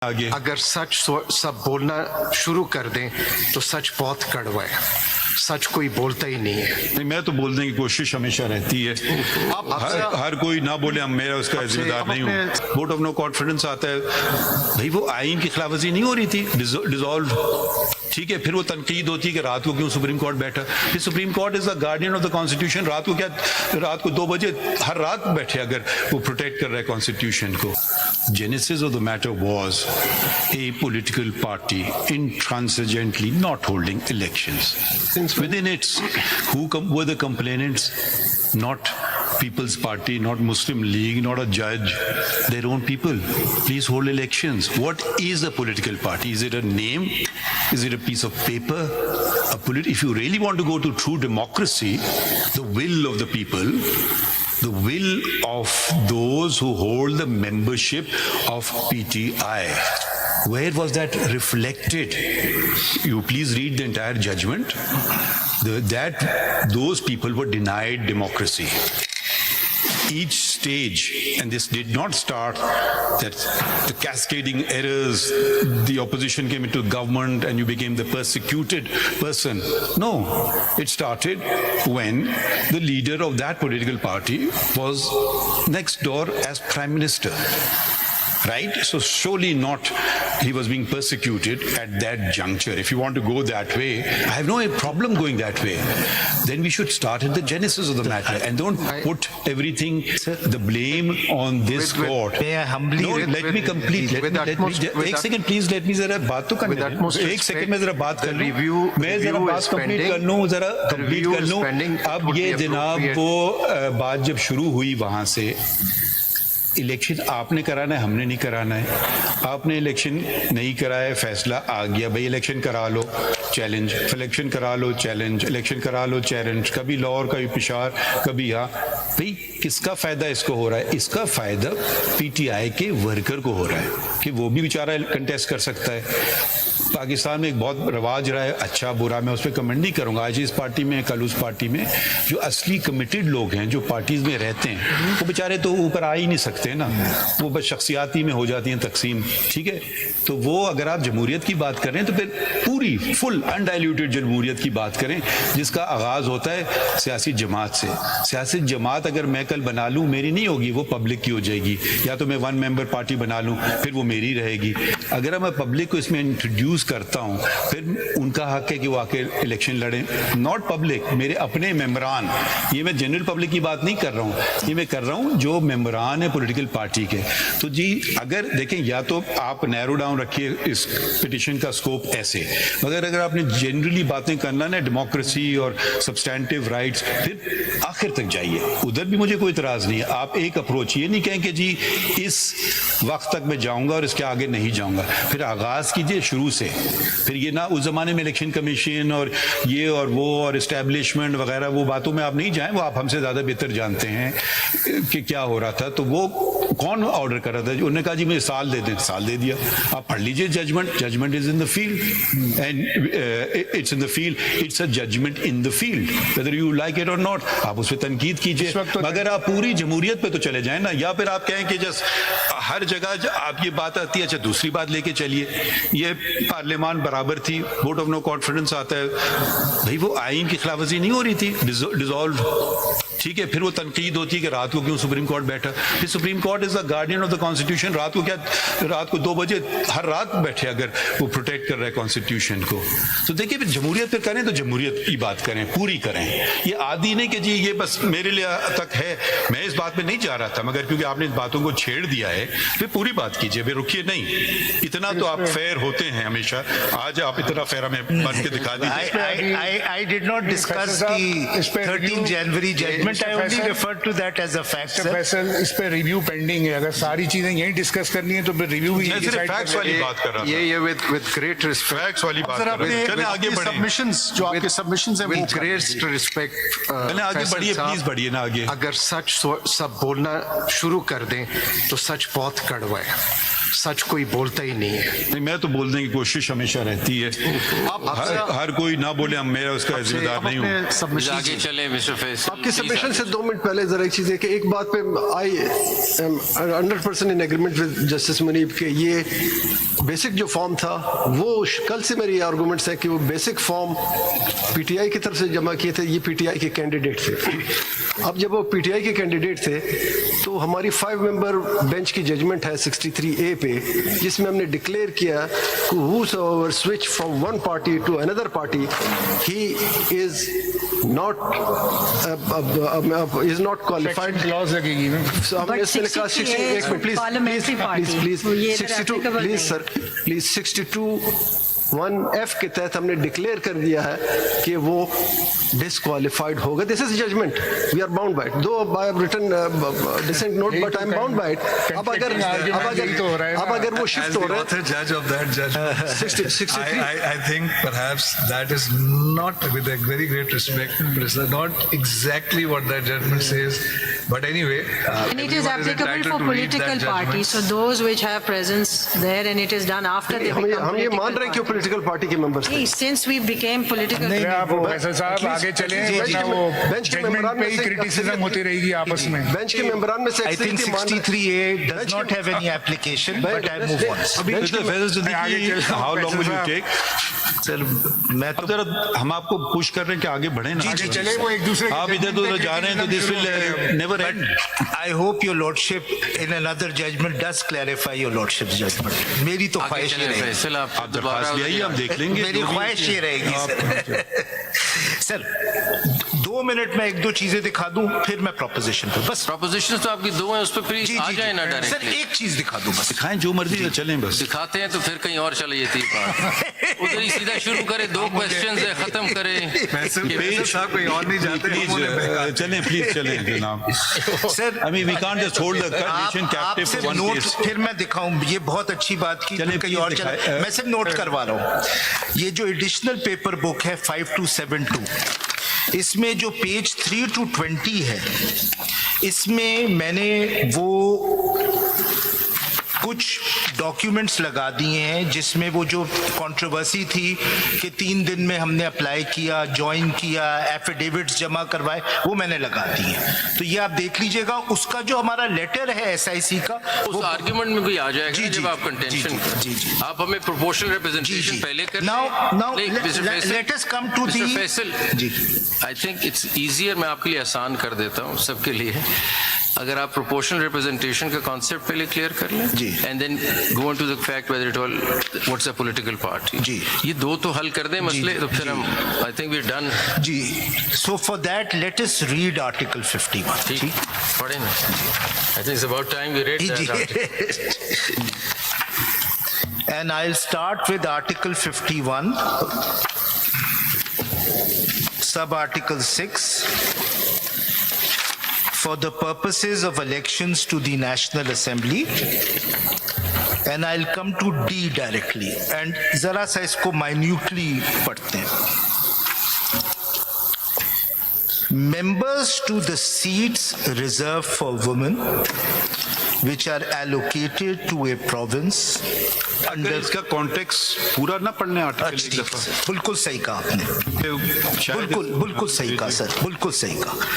आगे अगर सच सब बोलना शुरू कर दें तो सच बहुत कड़वा है। सच कोई बोलता ही नहीं है। नहीं, मैं तो बोलने की कोशिश हमेशा रहती है। हर कोई ना बोले, हम मेरा उसका जिम्मेदार नहीं हूँ। वोट ऑफ नो कॉन्फिडेंस आता है, भाई वो आइन की खिलाफवर्जी नहीं हो रही थी, डिसॉल्व, ठीक है। फिर वो तनकीद होती है कि रात को क्यों सुप्रीम कोर्ट बैठा। फिर supreme court is the guardian of the constitution. रात को क्या, रात को 2 बजे हर रात बैठे अगर वो प्रोटेक्ट कर रहा है कॉन्स्टिट्यूशन को। Genesis of the matter was a political party intransigently not holding elections. Within its, who were the complainants? Not People's Party, not Muslim League, not a judge, their own people. Please hold elections. What is a political party? Is it a name? Is it a piece of paper? If you really want to go to true democracy, the will of the people, the will of those who hold the membership of PTI. Where was that reflected? You please read the entire judgment. Those people were denied democracy. Each stage, and this did not start that the cascading errors, the opposition came into government and you became the persecuted person. No, it started when the leader of that political party was next door as prime minister. Right? So surely not he was being persecuted at that juncture. If you want to go that way, I have no problem going that way. Then we should start at the genesis of the matter and don't put everything, the blame on this court. May I humbly no, let me complete. एक second please, let me जरा बात तो करने दें। एक second में जरा बात कर लूं, मैं जरा बात कंप्लीट कर लूं, जरा कंप्लीट कर लूं। अब ये जनाब वो बात जब शुरू हुई वहां से, इलेक्शन आपने कराना है, हमने नहीं कराना है। आपने इलेक्शन नहीं कराया, फैसला आ गया, भाई इलेक्शन करा लो, चैलेंज, इलेक्शन करा लो, चैलेंज, इलेक्शन करा लो, चैलेंज, कभी लाहौर, कभी पेशावर, कभी यहाँ। भाई किसका फायदा इसको हो रहा है? इसका फायदा पीटीआई के वर्कर को हो रहा है कि वो भी बेचारा कंटेस्ट कर सकता है। पाकिस्तान में एक बहुत रवाज रहा है, अच्छा बुरा, मैं उस पर कमेंट नहीं करूंगा। आज इस पार्टी में, कल उस पार्टी में, जो असली कमिटेड लोग हैं, जो पार्टीज में रहते हैं, वो बेचारे तो ऊपर आ ही नहीं सकते ना, वो बस शख्सियाती में हो जाती हैं तकसीम, ठीक है। तो वो अगर आप जमहूरियत की बात करें तो फिर पूरी फुल अनडाइल्यूटेड जमहूरियत की बात करें, जिसका आगाज होता है सियासी जमात से। सियासी जमात अगर मैं कल बना लूँ, मेरी नहीं होगी, वो पब्लिक की हो जाएगी। या तो मैं 1 मेंबर पार्टी बना लूँ, फिर वो मेरी रहेगी। अगर मैं पब्लिक को इसमें इंट्रोड्यूस करता हूं, फिर उनका हक है कि वो आके इलेक्शन लड़ें। नॉट पब्लिक, मेरे अपने मेंबरान, ये मैं जनरल पब्लिक की बात नहीं कर रहा हूं, ये मैं कर रहा हूं जो मेंबरान है पॉलिटिकल पार्टी के। तो जी अगर देखें, या तो आप नैरो डाउन रखिए इस पिटिशन का स्कोप ऐसे, मगर अगर आपने जनरली बातें करना ना डेमोक्रेसी और सब्सटैंटिव राइट्स, फिर आखिर तक जाइए। उधर भी मुझे कोई इतराज नहीं है। आप एक अप्रोच, ये नहीं कहें कि जी इस वक्त तक मैं जाऊंगा और इसके आगे नहीं जाऊंगा। फिर आगाज कीजिए शुरू से। फिर ये ना उस जमाने में इलेक्शन कमीशन और ये और वो और एस्टेब्लिशमेंट वगैरह, वो बातों में आप नहीं जाएं, वो आप हमसे ज्यादा बेहतर जानते हैं कि क्या हो रहा था। तो वो कौन ऑर्डर कर रहा था? उन्होंने कहा जी मुझे साल दे दें, साल दे दिया। आप पढ़ लीजिए judgment, judgment is in the field and it's in the field, it's a judgment in the field, whether you like it or not. आप उस पर तनकीद कीजिए, मगर आप पूरी जमहूरियत पे तो चले जाए ना। या फिर आप कहें कि जस्ट हर जगह आप ये बात आती है, अच्छा दूसरी बात लेके चलिए, ये पार्लियामान बराबर थी, वोट ऑफ नो कॉन्फिडेंस आता है, भाई वो आइन की खिलाफवर्जी नहीं हो रही थी, डिसॉल्व, ठीक है। फिर वो तनकीद होती है कि रात को क्यों सुप्रीम कोर्ट बैठा। फिर supreme court is the guardian of the constitution. रात को क्या, रात को 2 बजे हर रात बैठे अगर वो प्रोटेक्ट कर रहा है कॉन्स्टिट्यूशन को। तो देखिए, फिर जमहूरियत पर करें तो जमहूरियत की बात करें, पूरी करें। ये आदि नहीं कि जी ये बस मेरे लिए तक है, मैं इस बात पे नहीं जा रहा था, मगर क्योंकि आपने इन बातों को छेड़ दिया है, फिर पूरी बात कीजिए, फिर रुकिए नहीं। इतना तो आप फेयर होते हैं हमेशा, आज आप इतना फेयर हमें बन के दिखा दीजिए। I did not discuss the 13 January judgment. I only referred to that as a fact. Faisal, इस पे रिव्यू पेंडिंग है। अगर सारी चीजें यहीं डिस्कस करनी है तो फिर रिव्यू भी मैं सिर्फ फैक्ट्स वाली बात कर रहा था। ये विद ग्रेट रिस्पेक्ट, फैक्ट्स वाली बात कर रहा था। चलें आगे बढ़ें। सबमिशंस जो आपके सबमिशंस हैं, विद ग्रेट रिस्पेक्ट, चलें आगे बढ़िए, प्लीज बढ़िए ना आगे। अगर सच सब बोलना शुरू कर दें तो सच बहुत कड़वा है। सच कोई बोलता ही नहीं है। नहीं, मैं तो बोलने की कोशिश हमेशा रहती है। हर कोई ना बोले, हम मेरा उसका जिम्मेदार नहीं हूँ। आगे चले मिस्टर फैसल। आपके सबमिशन से 2 मिनट पहले जरा एक चीज है कि एक बात पे I am 100% in agreement with justice Munib के ये बेसिक जो फॉर्म था वो कल से मेरी आर्गुमेंट्स है कि वो बेसिक फॉर्म पीटीआई की तरफ से जमा किए थे, ये पीटीआई के कैंडिडेट थे। अब जब वो पीटीआई के कैंडिडेट थे तो हमारी 5 मेंबर बेंच की जजमेंट है 63A पे, जिसमें हमने डिक्लेयर किया कि whosoever switch from one party to another party he is not qualified. Clause लगेगी ना। So, हमने इसमें लिखा 60 एक minute please 62 please sir please 62(1)(f) के तहत हमने डिक्लेयर कर दिया है कि वो डिसक्वालिफाइड होगा। This is judgement, we are bound by it, though I have written dissent note but I am bound by it. अब अगर वो शिफ्ट हो रहा है, author judge of that judgment, 63 I think perhaps that is not, with a very great respect, but it's not exactly what that judgment says. But anyway, And it is everyone applicable entitled for to read that political judgment. parties. So those which have presence there, and it is done after they हम become ये मान रहे हैं कि political political party के members थे। parties. Since we became political नहीं, parties, आप फैसल साहब आगे चलें, वरना वो बेंच के जजमेंट मेंबरान पे में ही से क्रिटिसिज्म होती रहेगी आपस में। बेंच के मेंबरान में से I think अक्सरियत मान रहे हैं। 63A does not have any application, but I move on. Mr. Faisal Siddiqui, how long will you take? Sir मैं अब जरा हम आपको पुश कर रहे हैं कि आगे बढ़े ना। आगे चले, वो एक दूसरे के आप इधर तो जा रहे हैं तो this will never and. I hope your lordship in another judgment does clarify your lordship's judgment. मेरी तो आगे ख्वाहिश ये चले रहेगी। फैसल, आप आप दोबारा दरख्वास्त ले आइए, हम देख लेंगे। मेरी ख्वाहिश ये रहेगी सर। 2 मिनट में 1-2 चीजें दिखा दूं, फिर मैं प्रोपोजिशन पे बस। प्रोपोजिशन तो आपकी 2 हैं, उस पर प्लीज आ जाए ना सर डायरेक्टली। एक चीज दिखा दूं बस। दिखाएं जो मर्जी है, चलें बस। दिखाते हैं तो फिर कहीं और चले जाती है बात। उधर ही सीधा शुरू करे, 2 क्वेश्चन है, खत्म करे। फैसल साहब कोई और नहीं जाते, प्लीज चलें, प्लीज चलें जनाब। Sir I mean, we can't just hold the nation captive आपसे for one नोट case. फिर मैं दिखाऊं, ये बहुत अच्छी बात की, चलिए, कहीं please और चला। दिखाएं। मैं सिर्फ नोट करवा रहा हूं। ये जो एडिशनल पेपर बुक है 5272, इसमें जो पेज 3 to 20 है, इसमें मैंने वो कुछ डॉक्यूमेंट्स लगा दिए हैं जिसमें वो जो कंट्रोवर्सी थी कि 3 दिन में हमने अप्लाई किया, ज्वाइन किया, एफिडेविट्स जमा करवाए, वो मैंने लगा दिए। तो ये आप देख लीजिएगा। उसका जो हमारा लेटर है एसआईसी का, उस आर्गुमेंट में भी आ जाएगा जी, जब जी, आप कंटेंशन जी, जी। आप हमें प्रोपोर्शनल रिप्रेजेंटेशन पहले कर Now, let us come to the- Faisal ji. I think it's easier, मैं आपके लिए आसान कर देता हूँ सबके लिए। अगर आप प्रोपोर्शनल रिप्रेजेंटेशन का कॉन्सेप्ट पहले क्लियर कर लें जी। And then go on to the fact whether it all what's a political party जी। ये 2 तो हल कर दें मसले, तो फिर जी। हम I think we are done. जी, so for that let us read Article 51. ठीक, पढ़े ना। I think it's about time we read that article. And I'll start with Article 51, sub-article 6. For the purposes of elections to the National Assembly, and I'll come to D directly, and जरा सा इसको minutely पढ़ते हैं. Members to the seats reserved for women, which are allocated to a province अगर under इसका context पूरा ना पढ़ने आर्टिकल एक दफा, बिल्कुल सही कहा आपने, शायद बिल्कुल सही कहा सर, बिल्कुल सही कहा।